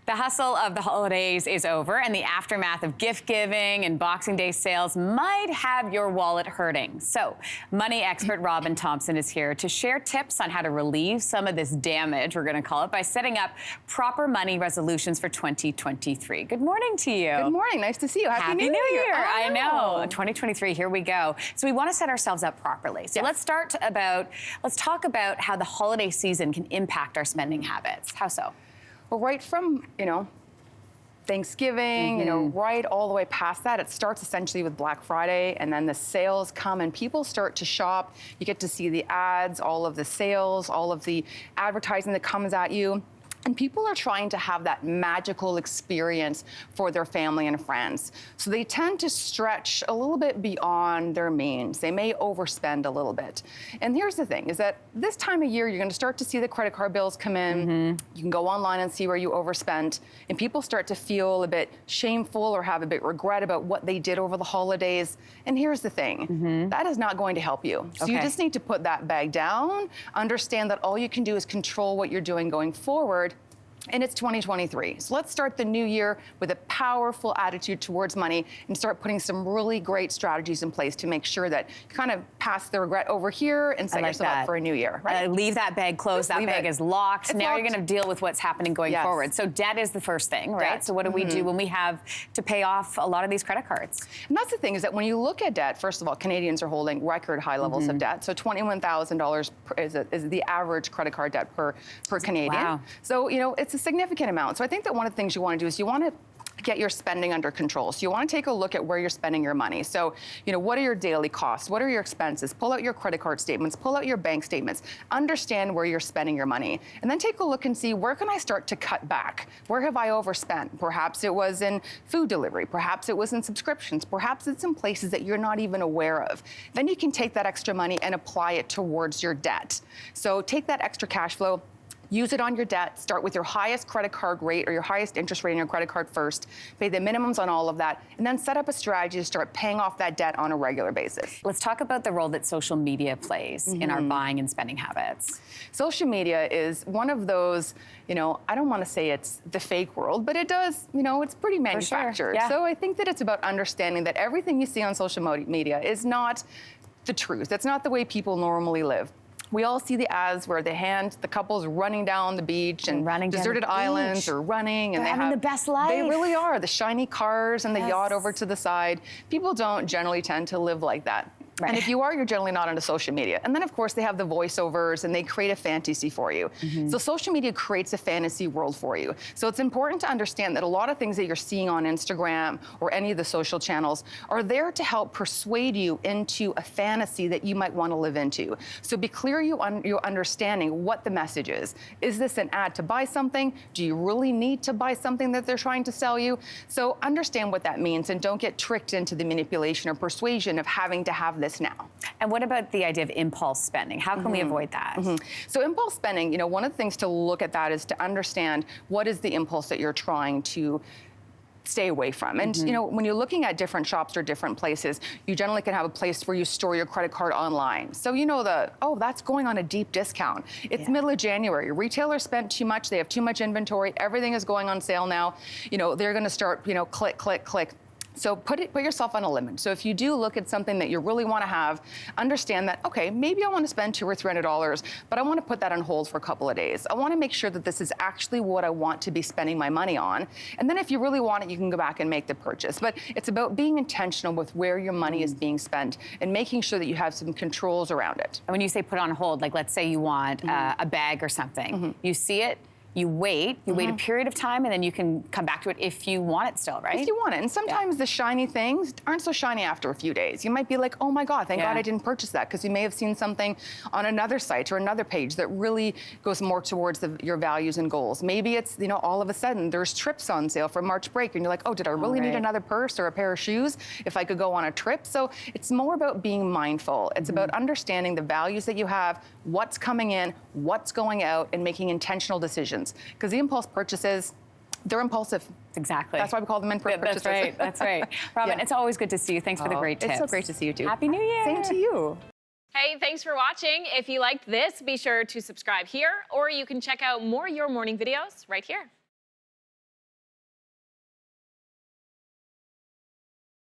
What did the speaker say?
The hustle of the holidays is over, and the aftermath of gift giving and Boxing Day sales might have your wallet hurting. So, money expert Robyn Thompson is here to share tips on how to relieve some of this damage, we're going to call it, by setting up proper money resolutions for 2023. Good morning to you. Good morning. Nice to see you. Happy New Year. I know. 2023, here we go. So we want to set ourselves up properly. So let's talk about how the holiday season can impact our spending habits. How so? Well, right from, Thanksgiving, right all the way past that, it starts essentially with Black Friday, and then the sales come and people start to shop. You get to see the ads, all of the sales, all of the advertising that comes at you. And people are trying to have that magical experience for their family and friends. So they tend to stretch a little bit beyond their means. They may overspend a little bit. And here's the thing, is that this time of year, you're gonna start to see the credit card bills come in. You can go online and see where you overspent. And people start to feel a bit shameful or have a bit regret about what they did over the holidays. And here's the thing, that is not going to help you. So you just need to put that bag down, understand that all you can do is control what you're doing going forward. And it's 2023. So let's start the new year with a powerful attitude towards money and start putting some really great strategies in place to make sure that you kind of pass the regret over here and set yourself up for a new year. Right? Leave that bag closed. That bag is locked. It's now locked. You're going to deal with what's happening going forward. So debt is the first thing, right? Debt. So what do we do when we have to pay off a lot of these credit cards? And that's the thing, is that when you look at debt, first of all, Canadians are holding record high levels of debt. So $21,000 is the average credit card debt per Canadian. Wow. So, it's a significant amount. So I think that one of the things you want to do is you want to get your spending under control. So you want to take a look at where you're spending your money. So, what are your daily costs? What are your expenses? Pull out your credit card statements, pull out your bank statements, understand where you're spending your money, and then take a look and see, where can I start to cut back? Where have I overspent? Perhaps it was in food delivery, perhaps it was in subscriptions, perhaps it's in places that you're not even aware of. Then you can take that extra money and apply it towards your debt. So take that extra cash flow, use it on your debt, start with your highest credit card rate or your highest interest rate on your credit card first, pay the minimums on all of that, and then set up a strategy to start paying off that debt on a regular basis. Let's talk about the role that social media plays in our buying and spending habits. Social media is one of those, I don't want to say it's the fake world, but it does, it's pretty manufactured. Yeah. So I think that it's about understanding that everything you see on social media is not the truth. It's not the way people normally live. We all see the ads where the couple's running down the beach and deserted islands or running. And they're having the best life. They really are. The shiny cars and the yacht over to the side. People don't generally tend to live like that. Right. And if you are, you're generally not into social media. And then, of course, they have the voiceovers and they create a fantasy for you. So social media creates a fantasy world for you. So it's important to understand that a lot of things that you're seeing on Instagram or any of the social channels are there to help persuade you into a fantasy that you might want to live into. So be clear you're understanding what the message is. Is this an ad to buy something? Do you really need to buy something that they're trying to sell you? So understand what that means and don't get tricked into the manipulation or persuasion of having to have this now. And what about the idea of impulse spending? How can we avoid that? So impulse spending, one of the things to look at that is to understand what is the impulse that you're trying to stay away from. And, when you're looking at different shops or different places, you generally can have a place where you store your credit card online. So that's going on a deep discount. It's middle of January. Retailers spent too much. They have too much inventory. Everything is going on sale now. They're going to start, click, click, click. So put yourself on a limit. So if you do look at something that you really want to have, understand that, okay, maybe I want to spend $200 or $300, but I want to put that on hold for a couple of days. I want to make sure that this is actually what I want to be spending my money on. And then if you really want it, you can go back and make the purchase. But it's about being intentional with where your money is being spent and making sure that you have some controls around it. And when you say put on hold, like let's say you want a bag or something, you see it, you wait a period of time, and then you can come back to it if you want it still, right? If you want it. And sometimes the shiny things aren't so shiny after a few days. You might be like, oh my God, thank God I didn't purchase that, because you may have seen something on another site or another page that really goes more towards your values and goals. Maybe it's, all of a sudden there's trips on sale for March break, and you're like, oh, did I really need another purse or a pair of shoes if I could go on a trip? So it's more about being mindful. It's about understanding the values that you have, what's coming in, what's going out, and making intentional decisions. Because the impulse purchases, they're impulsive. Exactly. That's why we call them impulse purchases. That's right. Robyn, it's always good to see you. Thanks for the great tips. It's so great to see you too. Happy New Year. Same to you. Hey, thanks for watching. If you liked this, be sure to subscribe here, or you can check out more Your Morning videos right here.